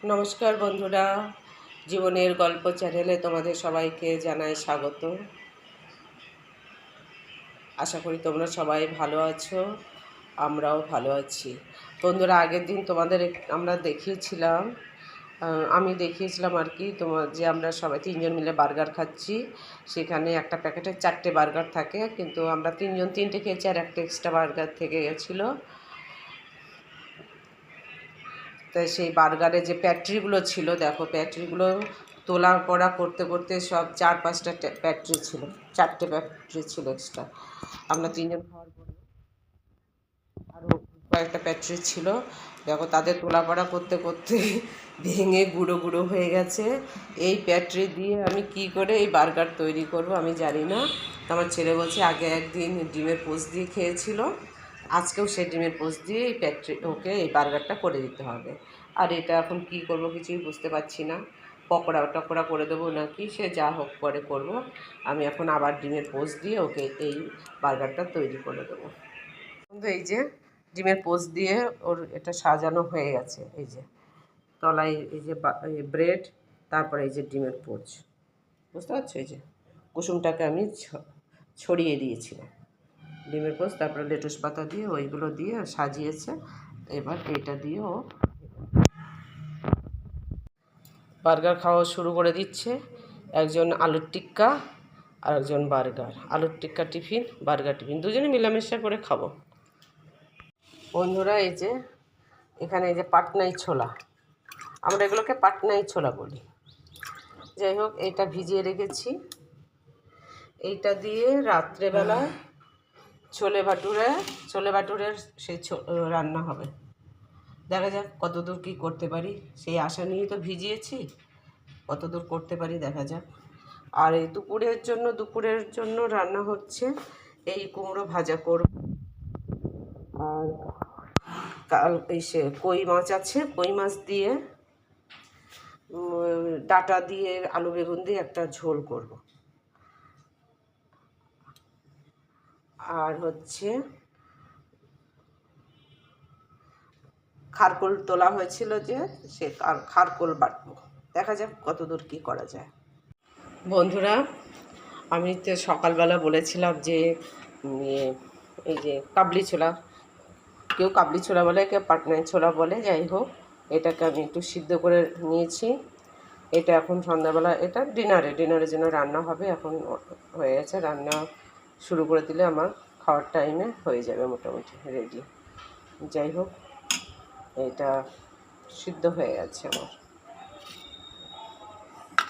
নমস্কার বন্ধুরা, জীবনের গল্প চ্যানেলে তোমাদের সবাইকে জানাই স্বাগত। আশা করি তোমরা সবাই ভালো আছো, আমরাও ভালো আছি। বন্ধুরা, আগের দিন আমরা দেখিয়েছিলাম, আমি দেখিয়েছিলাম আর কি যে আমরা সবাই তিনজন মিলে বার্গার খাচ্ছি। সেখানে একটা প্যাকেটে 4টে বার্গার থাকে, কিন্তু আমরা তিনজন 3টে খেয়েছি আর একটা এক্সট্রা বার্গার থেকে গেছিলো। তাই সেই বার্গারে যে প্যাট্রিগুলো ছিল, দেখো প্যাট্রিগুলো তোলা পড়া করতে করতে সব 4-5টা প্যাট্রি ছিল, 4টে প্যাট্রি ছিল এক্সট্রা। আমরা তিনজন খাওয়ার পরে আরও কয়েকটা প্যাট্রি ছিল, দেখো তাদের তোলা পড়া করতে করতে ভেঙে গুঁড়ো গুঁড়ো হয়ে গেছে। এই প্যাট্রি দিয়ে আমি কি করে এই বার্গার তৈরি করব আমি জানি না। আমার ছেলে বলছে আগে একদিন ডিমের পোস্ট দিয়ে খেয়েছিল, আজকেও সে ডিমের পোস্ট দিয়ে ওকে এই বার্গারটা করে দিতে হবে। আর এটা এখন কি করব কিছুই বুঝতে পারছি না, পকোড়া টকোড়া করে দেবো নাকি সে যা হোক পরে করব। আমি এখন আবার ডিমের পোস্ট দিয়ে ওকে এই বার্গারটা তৈরি করে দেবো। কিন্তু এই যে ডিমের পোস্ট দিয়ে ওর এটা সাজানো হয়ে গেছে, এই যে তলায় এই যে ব্রেড, তারপরে এই যে ডিমের পোচ, বুঝতে পারছো? এই যে কুসুমটাকে আমি ছড়িয়ে দিয়েছিলাম ডিমের পোচ, তারপরে লেটুস পাতা দিয়ে ওইগুলো দিয়ে সাজিয়েছে। এবার এটা দিয়েও বার্গার খাওয়া শুরু করে দিচ্ছে। একজন আলুর টিক্কা আর একজন বার্গার, আলুর টিক্কা টিফিন, বার্গার টিফিন, দুজনে মিলামিশা করে খাবো। বন্ধুরা, এই যে এখানে এই যে পাটনাই ছোলা, আমরা এগুলোকে পাটনাই ছোলা বলি। যাই হোক, এইটা ভিজিয়ে রেখেছি। এইটা দিয়ে রাত্রেবেলা ছোলে ভাটুরের সেই রান্না হবে। দেখা যাক কতদূর কী করতে পারি, সেই আশা নিয়েই তো ভিজিয়েছি, কতদূর করতে পারি দেখা যাক। আর এই দুপুরের জন্য রান্না হচ্ছে এই কুমড়ো ভাজা করব। আর কই মাছ আছে, কই মাছ দিয়ে ডাঁটা দিয়ে আলু বেগুন দিয়ে একটা ঝোল করব। আর হচ্ছে খারকোল তোলা হয়েছিল যে, সে খারকোল বাটবো। দেখা যাক কতদূর কী করা যায়। বন্ধুরা, আমি তো সকালবেলা বলেছিলাম যে এই যে কাবলি ছোলা, কেউ কাবলি ছোলা বলে, কেউ পাটনাই ছোলা বলে, যাই হোক এটাকে আমি একটু সিদ্ধ করে নিয়েছি। এটা এখন সন্ধ্যাবেলা, এটা ডিনারের জন্য রান্না হবে। এখন হয়ে গেছে, রান্না শুরু করে দিলে আমার খাওয়ার টাইমে হয়ে যাবে মোটামুটি রেডি। যাই হোক, এটা সিদ্ধ হয়ে গেছে আমার।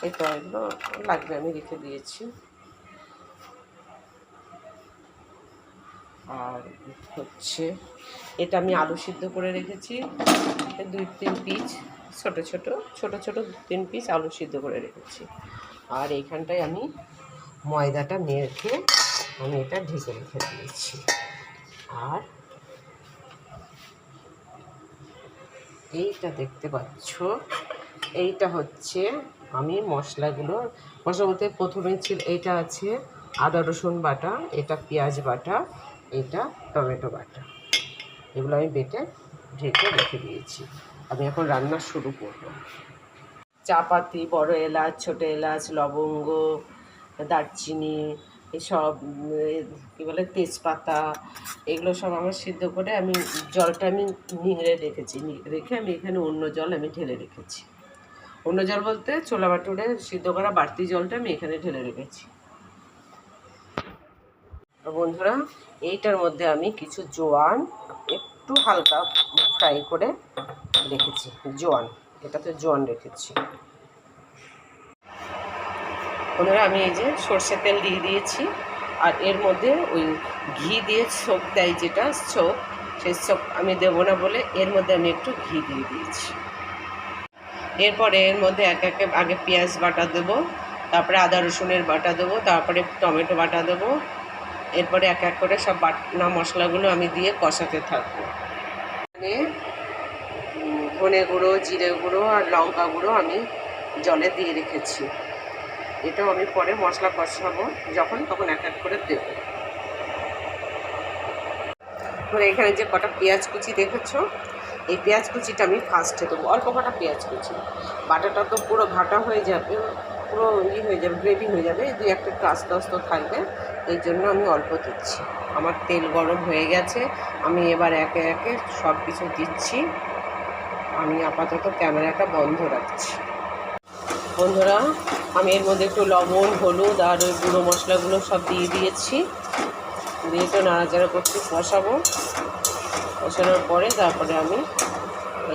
এটা এগুলো লাগবে, আমি রেখে দিয়েছি। আর হচ্ছে এটা আমি আলু সিদ্ধ করে রেখেছি, 2-3 পিস ছোট ছোট 3 পিস আলু সিদ্ধ করে রেখেছি। আর এইখানটায় আমি ময়দাটা মেখে আমি এটা ঢেকে রেখে দিয়েছি। আর এইটা দেখতে পাচ্ছ, এইটা হচ্ছে আমি মশলা বলতে প্রথমে ছিল, এইটা আছে আদা রসুন বাটা, এটা পেঁয়াজ বাটা, এটা টমেটো বাটা, এগুলো আমি বেটে ঢেকে রেখে দিয়েছি। আমি এখন রান্না শুরু করব। চাপাতি, বড় এলাচ, ছোটো এলাচ, লবঙ্গ, দারচিনি, এসব কী বলে তেজপাতা, এগুলো সব আমার সিদ্ধ করে আমি জলটা আমি নিংড়ে রেখে আমি এখানে অন্য জল আমি ঢেলে রেখেছি। অন্য জল বলতে ছোলা বাটুরে সিদ্ধ করা বাড়তি জলটা আমি এখানে ঢেলে রেখেছি। বন্ধুরা, এইটার মধ্যে আমি কিছু জোয়ান একটু হালকা ফ্রাই করে রেখেছি, এটাতে জোয়ান রেখেছি। বন্ধুরা, আমি এই যে সর্ষের তেল দিয়ে দিয়েছি, আর এর মধ্যে ওই ঘি দিয়ে ছোপ দেয়, যেটা ছোপ, সেই ছোপ আমি দেবো না বলে এর মধ্যে আমি একটু ঘি দিয়ে দিয়েছি। এরপরে এর মধ্যে আগে পেঁয়াজ বাটা দেবো, তারপরে আদা রসুনের বাটা দেবো, তারপরে টমেটো বাটা দেবো। এরপরে এক এক করে সব বাটনা মশলাগুলো আমি দিয়ে কষাতে থাকবো। মানে ধনে গুঁড়ো, জিরে গুঁড়ো আর লঙ্কা গুঁড়ো আমি জলে দিয়ে রেখেছি। এটাও আমি পরে মশলা কষাবো তখন এক এক করে দেবো। এখানে যে কটা পেঁয়াজ কুচি দেখেছো, এই পেঁয়াজ কুচিটা আমি ফার্স্টে দেবো, অল্প কটা পেঁয়াজ কুচি। বাটাটা তো পুরো ঘাটা হয়ে যাবে, পুরো হয়ে যাবে, গ্রেভি হয়ে যাবে, দুই একটা একটু আস্তে আস্তে থাকবে, এই জন্য আমি অল্প দিচ্ছি। আমার তেল গরম হয়ে গেছে, আমি এবার একে একে সব কিছু দিচ্ছি। আমি আপাতত ক্যামেরাটা বন্ধ রাখছি। বন্ধুরা, আমি এর মধ্যে একটু লবণ, হলুদ আর ওই গুঁড়ো মশলাগুলো সব দিয়ে দিয়েছি, দিয়ে একটু নাড়াচাড়া করতে কষাবো। কষানোর পরে তারপরে আমি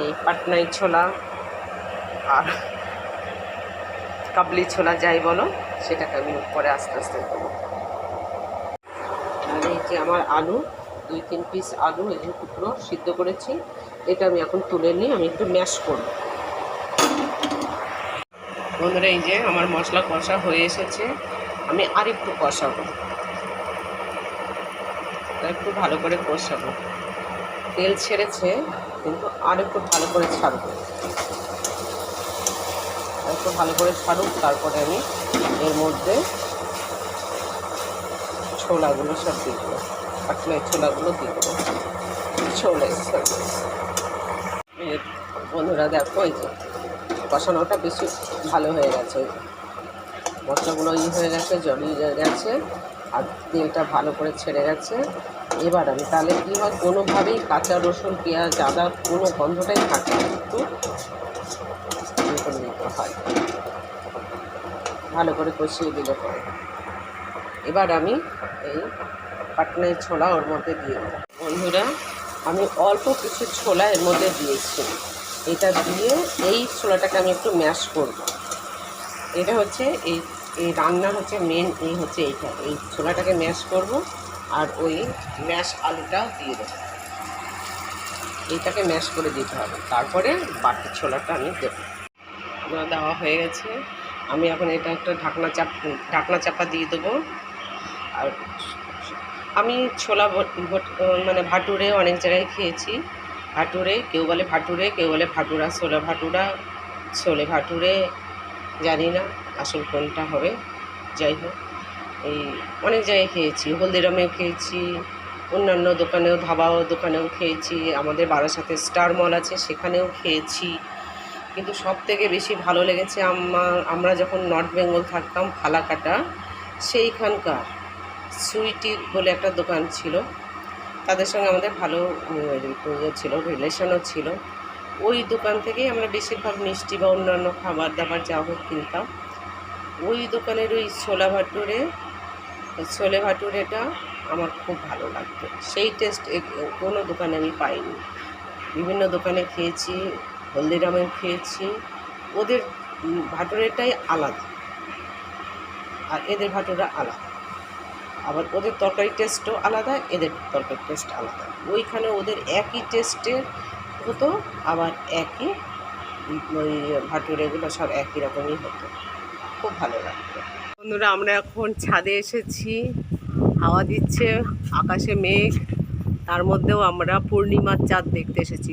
এই পাটনাই ছোলা আর কাবলি ছোলা যাই বলো সেটাকে আমি পরে আস্তে আস্তে দেবো। আর এই যে আমার আলু, 2-3 পিস আলু এই যে টুকরো সিদ্ধ করেছি, এটা আমি এখন তুলে নিই, আমি একটু ম্যাশ করব। বন্ধুরা, এই যে আমার মশলা কষা হয়ে এসেছে, আমি আরেকটু কষাবো, একটু ভালো করে কষাবো। তেল ছেড়েছে কিন্তু আর একটু ভালো করে ছাড়বো, একটু ভালো করে ছাড়ুক, তারপরে আমি এর মধ্যে ছোলাগুলো সব দিয়ে দেবো, পাতলা ছোলাগুলো দিয়ে দেবো। ছোলে বন্ধুরা দেখো, এই যে কষানোটা বেশি ভালো হয়ে গেছে, মশলাগুলো হয়ে গেছে, জড়িয়ে গেছে, আর তেলটা ভালো করে ছেড়ে গেছে। এবার আমি তাহলে কী হয়, কোনোভাবেই কাঁচা রসুন, পেঁয়াজ, আদা কোনো গন্ধটাই থাকে না, একটু করে নিতে হয়, ভালো করে কষিয়ে দিলে পরে। এবার আমি এই পাটনাই ছোলা ওর মধ্যে দিয়ে দেবো। বন্ধুরা, আমি অল্প কিছু ছোলা এর মধ্যে দিয়েছি, এটা দিয়ে এই ছোলাটাকে আমি একটু ম্যাশ করব। এটা হচ্ছে এই রান্নার হচ্ছে মেন, এই হচ্ছে এইটা, এই ছোলাটাকে ম্যাশ করব, আর ওই ম্যাশ আলুটাও দিয়ে দেবো, এইটাকে ম্যাশ করে দিতে হবে, তারপরে বাকি ছোলাটা আমি দেবো। দেওয়া হয়ে গেছে, আমি এখন এটা একটা ঢাকনা চাপা দিয়ে দেবো। আর আমি ছোলা মানে ভাটুরে অনেক জায়গায় খেয়েছি, ভাটুরে কেউ বলে ভাটুরে, কেউ বলে ভাটুরা, ছোলে ভাটুরে, জানি না আসল কোনটা হবে। যাই হোক, এই অনেক জায়গায় খেয়েছি, হলদিরামেও খেয়েছি, অন্যান্য দোকানেও, ধাবাও দোকানেও খেয়েছি, আমাদের বারাসাতে স্টার মল আছে সেখানেও খেয়েছি। কিন্তু সবথেকে বেশি ভালো লেগেছে আমরা যখন নর্থ বেঙ্গল থাকতাম ফালাকাটা, সেইখানকার সুইটি বলে একটা দোকান ছিল, তাদের সঙ্গে আমাদের ভালো ছিল, রিলেশনও ছিল। ওই দোকান থেকেই আমরা বেশিরভাগ মিষ্টি বা অন্যান্য খাবার দাবার যা হোক কিনতাম। ওই দোকানের ওই ছোলে ভাটুরেটা আমার খুব ভালো লাগতো, সেই টেস্ট কোনো দোকানে আমি পাইনি। বিভিন্ন দোকানে খেয়েছি, হলদিরামেও খেয়েছি, ওদের ভাটুরেটাই আলাদা আর এদের ভাটুরা আলাদা, আবার ওদের তরকারি টেস্টও আলাদা, এদের তরকারি টেস্ট আলাদা। ওইখানে ওদের একই টেস্টের হতো, আবার একই ওই ভাটুরেগুলো সব একই রকমই হতো, খুব ভালো লাগতো। বন্ধুরা, আমরা এখন ছাদে এসেছি, হাওয়া দিচ্ছে, আকাশে মেঘ, তার মধ্যেও আমরা পূর্ণিমার চাঁদ দেখতে এসেছি,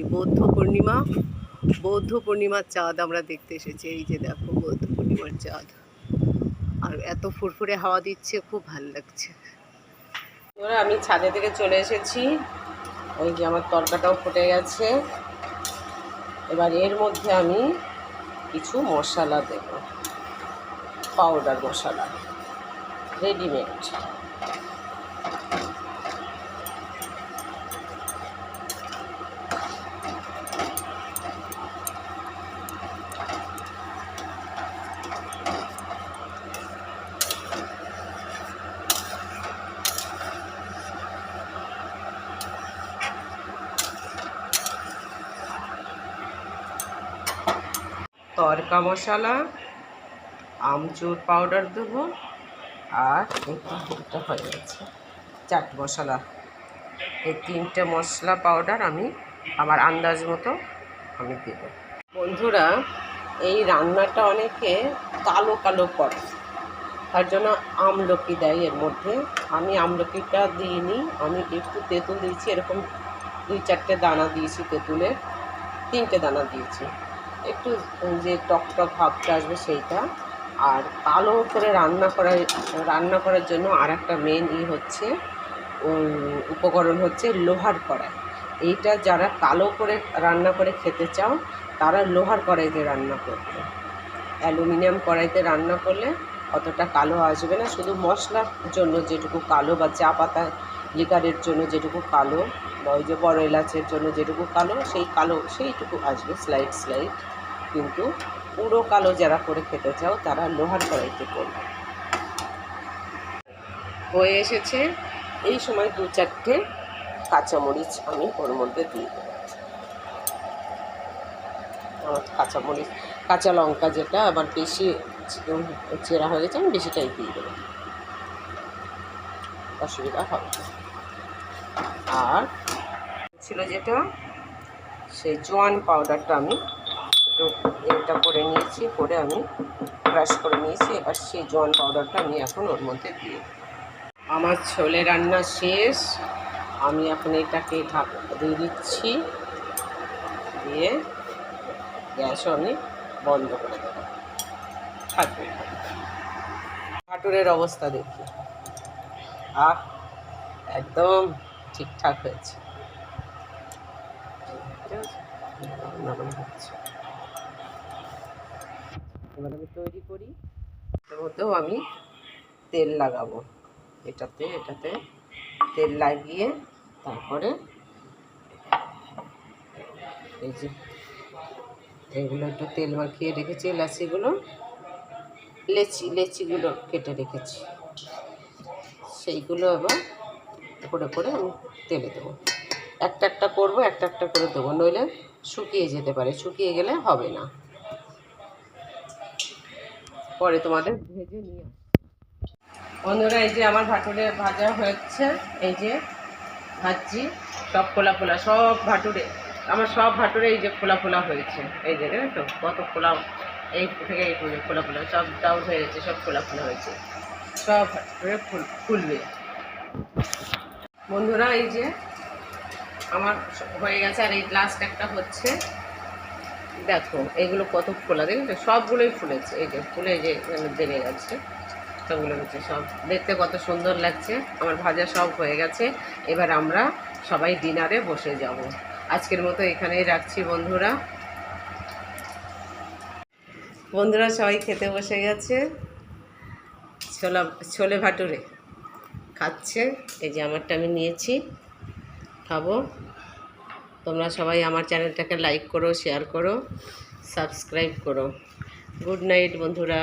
বৌদ্ধ পূর্ণিমার চাঁদ আমরা দেখতে এসেছি। এই যে দেখো বৌদ্ধ পূর্ণিমার চাঁদ, আর এত ফুরফুরে হাওয়া দিচ্ছে, খুব ভালো লাগছে। এবার আমি ছাদে থেকে চলে এসেছি, ওই যে আমার তরকাটাও ফুটে গেছে। এবার এর মধ্যে আমি কিছু মশলা দেব, পাউডার মশলা রেডিমেড। তড়কা মশলা, আমচুর পাউডার দেবো, আর এটা হয়ে গেছে চাট মশলা। এই 3টে মশলা পাউডার আমি আমার আন্দাজ মতো আমি দেব। বন্ধুরা, এই রান্নাটা অনেকে কালো কালো করে, তার জন্য আমলকি দেয় এর মধ্যে। আমি আমলকিটা দিইনি, আমি একটু তেঁতুল দিয়েছি, এরকম 2-4টে দানা দিয়েছি তেঁতুলের, 3টে দানা দিয়েছি, একটু যে টক টক ভাবটা আসবে সেইটা। আর কালো করে রান্না করার জন্য আর একটা মেন হচ্ছে উপকরণ হচ্ছে লোহার কড়াই। এইটা যারা কালো করে রান্না করে খেতে চাও তারা লোহার কড়াইতে রান্না করবে। অ্যালুমিনিয়াম কড়াইতে রান্না করলে অতটা কালো আসবে না, শুধু মশলার জন্য যেটুকু কালো বা চা পাতা লিকারের জন্য যেটুকু কালো বা ওই যে বড় এলাচের জন্য যেটুকু কালো সেইটুকু আসবে স্লাইড। কিন্তু পুরো কালো যারা করে খেতে চাও তারা লোহার কড়াইতে করবে। হয়ে এসেছে, এই সময় 2-4টে কাঁচামরিচ আমি ওর মধ্যে দিয়ে দেবো। আমার কাঁচামরিচ কাঁচা লঙ্কা যেটা আবার বেশি চেরা হয়ে গেছে আমি বেশিটাই দিয়ে দেবো, অসুবিধা হবে না। আর ছিল যেটা সেই জোয়ান পাউডারটা আমি একটু এটা করে নিয়েছি, করে আমি ক্রাশ করে নিয়েছি। এবার সেই জোয়ান পাউডারটা আমি এখন ওর মধ্যে দিয়ে দেবো। আমার ছোলে রান্না শেষ, আমি এখন এটাকে দিয়ে দিচ্ছি, দিয়ে গ্যাসও আমি বন্ধ করে দেবো। ভাটুরের অবস্থা দেখি, একদম ঠিকঠাক হয়েছে। এবার আমি তৈরি করি, এর মধ্যেও আমি তেল লাগাবো, এটাতে তেল লাগিয়ে তারপরে এই যে এগুলো একটু তেল মাখিয়ে রেখেছি, লেচিগুলো কেটে রেখেছি, সেইগুলো আবার করে আমি তেলে দেবো। একটা করবো, একটা করে দেবো, নইলে শুকিয়ে যেতে পারে, শুকিয়ে গেলে হবে না। পরে তোমাদের ভেজে নিয়ে বন্ধুরা, এই যে আমার ভাটুরে ভাজা হচ্ছে, এই যে ভাজছি, সব ফোলা সব ভাটুরে, আমার সব ভাটুরে এই যে ফোলা হয়েছে, এই যে দেখেন তো কত ফোলা, এই থেকে এই ফোলা সব ডাউন হয়ে গেছে, সব ফোলা হয়েছে, সব ভাটুরে ফুলবে। বন্ধুরা, এই যে আমার হয়ে গেছে, আর এই লাস্ট একটা হচ্ছে, দেখো এগুলো কত ফোলা, দেখেন তো সবগুলোই ফুলেছে, এই যে ফুলে যে দেবে গেছে সবগুলো হচ্ছে, সব দেখতে কত সুন্দর লাগছে। আমার ভাজা সব হয়ে গেছে, এবার আমরা সবাই ডিনারে বসে যাব। আজকের মতো এখানেই রাখছি বন্ধুরা। সবাই খেতে বসে গেছে, ছোলে ভাটুরে খাচ্ছে, এই যে আমারটা আমি নিয়েছি, খাবো। তোমরা সবাই আমার চ্যানেলটাকে লাইক করো, শেয়ার করো, সাবস্ক্রাইব করো। গুড নাইট বন্ধুরা।